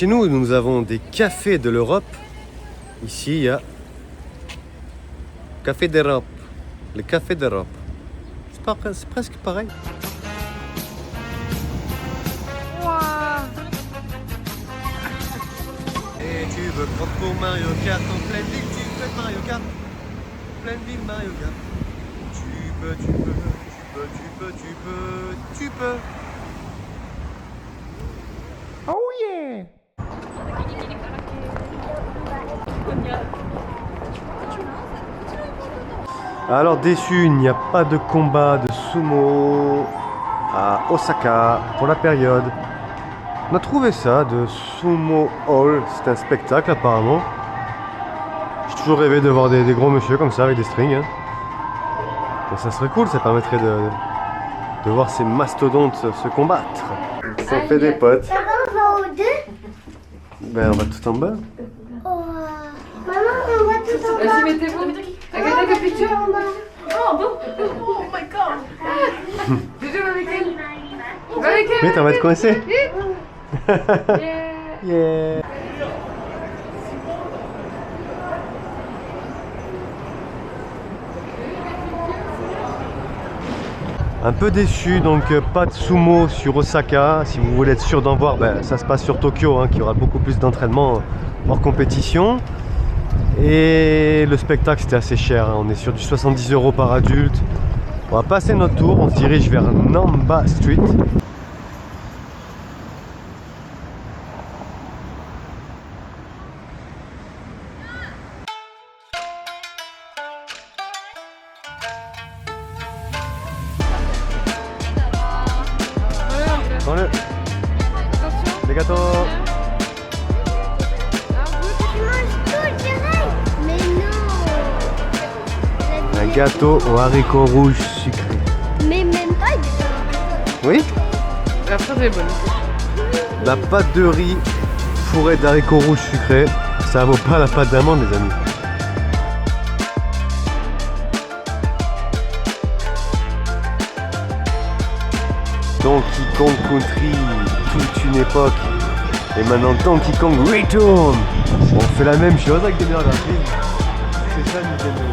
chez nous, nous avons des cafés de l'Europe. Ici, il y a Café d'Europe. Le Café d'Europe. C'est presque pareil. Et tu veux prendre pour Mario Kart en pleine ville, tu fais Mario Kart. Pleine ville Mario Kart. Tu peux. Oh yeah! Alors déçu, il n'y a pas de combat de sumo à Osaka pour la période. On a trouvé ça de Sumo Hall, c'est un spectacle apparemment. J'ai toujours rêvé de voir des gros monsieur comme ça avec des strings. Hein. Et ça serait cool, ça permettrait de voir ces mastodontes se combattre. Ça fait des potes. Ça va, on va au 2? Ben on va tout en bas. Oh, maman, on va tout en bas. Vas-y, mettez-vous. Agatha, que picture. Oh, bon. Oh my god. Jojo, va avec elle. Va avec elle. Vite, on va te coincer. Yeah. Yeah. Un peu déçu, donc pas de sumo sur Osaka. Si vous voulez être sûr d'en voir, ben, ça se passe sur Tokyo, hein, qui aura beaucoup plus d'entraînement hors compétition. Et le spectacle c'était assez cher, hein. On est sur du 70 € par adulte. On va passer notre tour, on se dirige vers Namba Street. Prends-le. Les gâteaux. Tu manges tout direct. Mais non. Un gâteau aux haricots rouges sucrés. Mais même pas du tout. Oui? La phrase est bonne. La pâte de riz fourrée d'haricots rouges sucrés, ça vaut pas la pâte d'amande les amis. Donkey Kong Country, toute une époque. Et maintenant Donkey Kong Return. On fait la même chose avec des meilleurs graphismes. C'est ça Nintendo.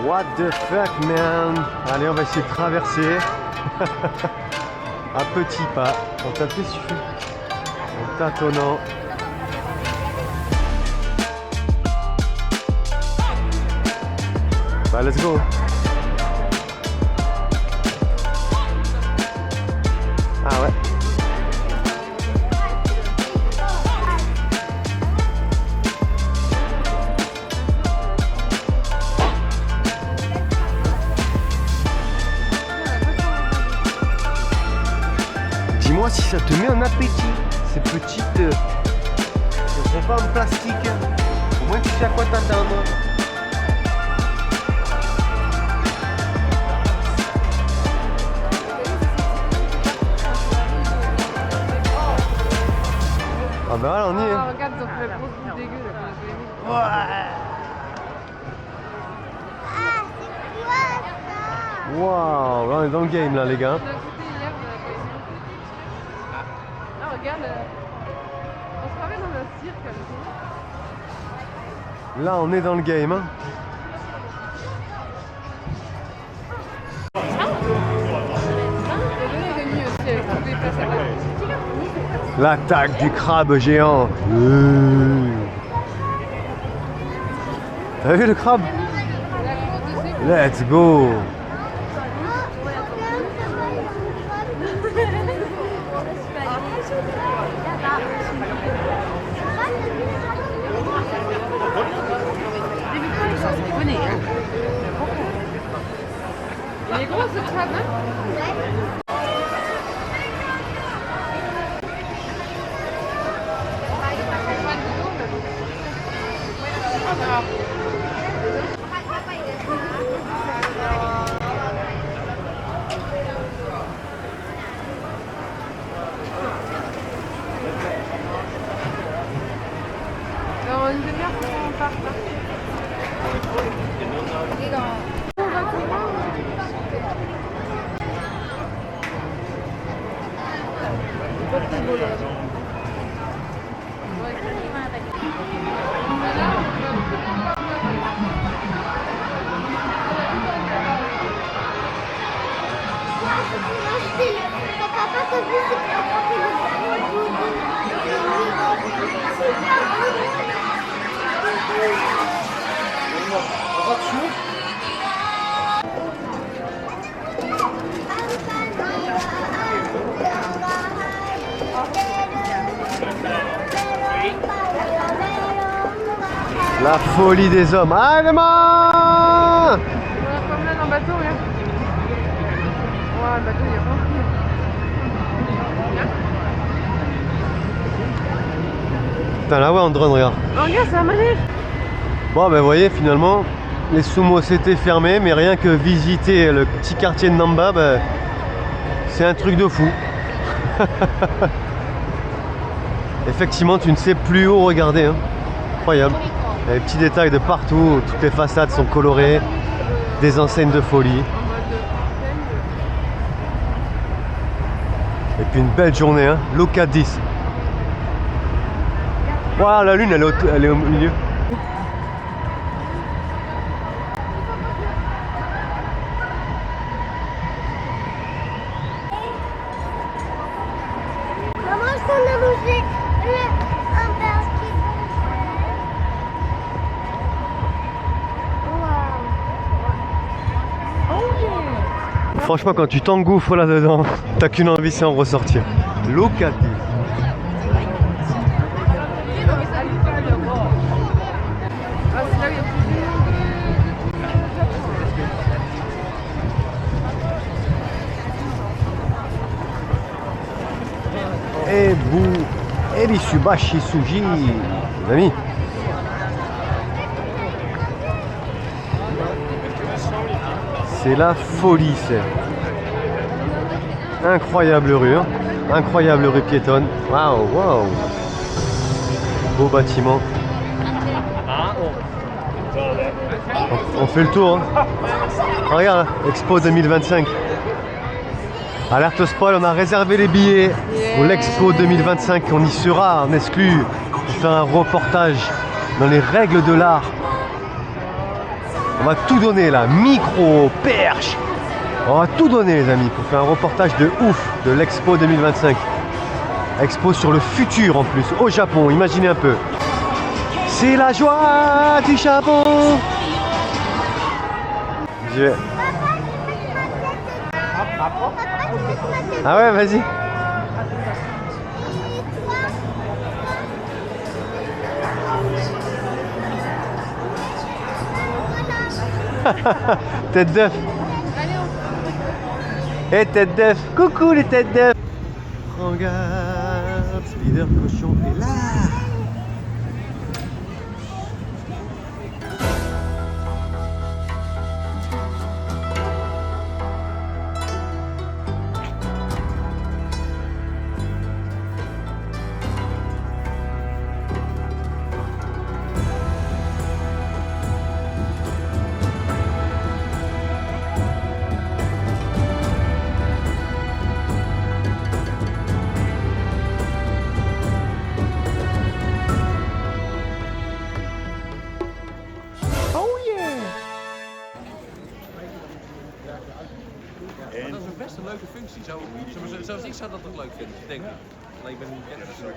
What the fuck man. Allez, on va essayer de traverser à petits pas, en tapant dessus, en tâtonnant. Bah, let's go. Ah ouais. Dis-moi si ça te met en appétit, ces petites... elles sont pas en plastique. Au moins tu sais à quoi t'attendre. Ah bah là on y est. Ah, regarde, ils ont fait la grosse boule dégueu là qu'on a pas aimé. Ouais. Ah, c'est quoi ça? Waouh, là on est dans le game là les gars. On a goûté hier, on a pas aimé. Ah, regarde, on se croirait dans un cirque comme ça. Là on est dans le game hein. Le est venu aussi avec toutes les places à la L'attaque du crabe géant. T'as vu le crabe? Let's go. Il est gros ce crabe, hein? Dans une demi-heure, on part. Papa, t'as vu, La folie des hommes. Allez, main! On va promener en bateau, hein. Ouais, le bateau, il y a pas. Putain, là, ouais, on drone, regarde. Oh, regarde, c'est un manège. Bon, ben, vous voyez, finalement, les sumo c'était fermé, mais rien que visiter le petit quartier de Namba, ben, c'est un truc de fou. Effectivement, tu ne sais plus où regarder, hein. Incroyable. Il y a des petits détails de partout, toutes les façades sont colorées, des enseignes de folie. Et puis une belle journée, hein. Loca 10. Waouh, la lune, elle est au milieu. Maman, est-ce qu'on a mangé un basket? Waouh. Franchement, quand tu t'engouffres là-dedans, t'as qu'une envie, c'est en ressortir. Loca 10. Ah, c'est là où il y a plus de Ebu Erisubashi Suji, les amis. C'est la folie, c'est. Incroyable rue, hein. Incroyable rue piétonne. Waouh, waouh. Beau bâtiment. On fait le tour, hein. Ah, regarde, là, Expo 2025. Alerte spoil, on a réservé les billets pour l'Expo 2025. On y sera en exclu pour faire un reportage dans les règles de l'art. On va tout donner là, micro, perche. On va tout donner les amis pour faire un reportage de ouf de l'Expo 2025. Expo sur le futur en plus, au Japon, imaginez un peu. C'est la joie du Japon. Ah ouais, vas-y. Tête d'œuf. Et tête d'œuf. Coucou les têtes d'œuf. Regarde, Spider Cochon est là. Dat is best een leuke functie. Zelfs ik zou dat toch leuk vinden, denk ik. Alleen ik ben niet bekend met het soort.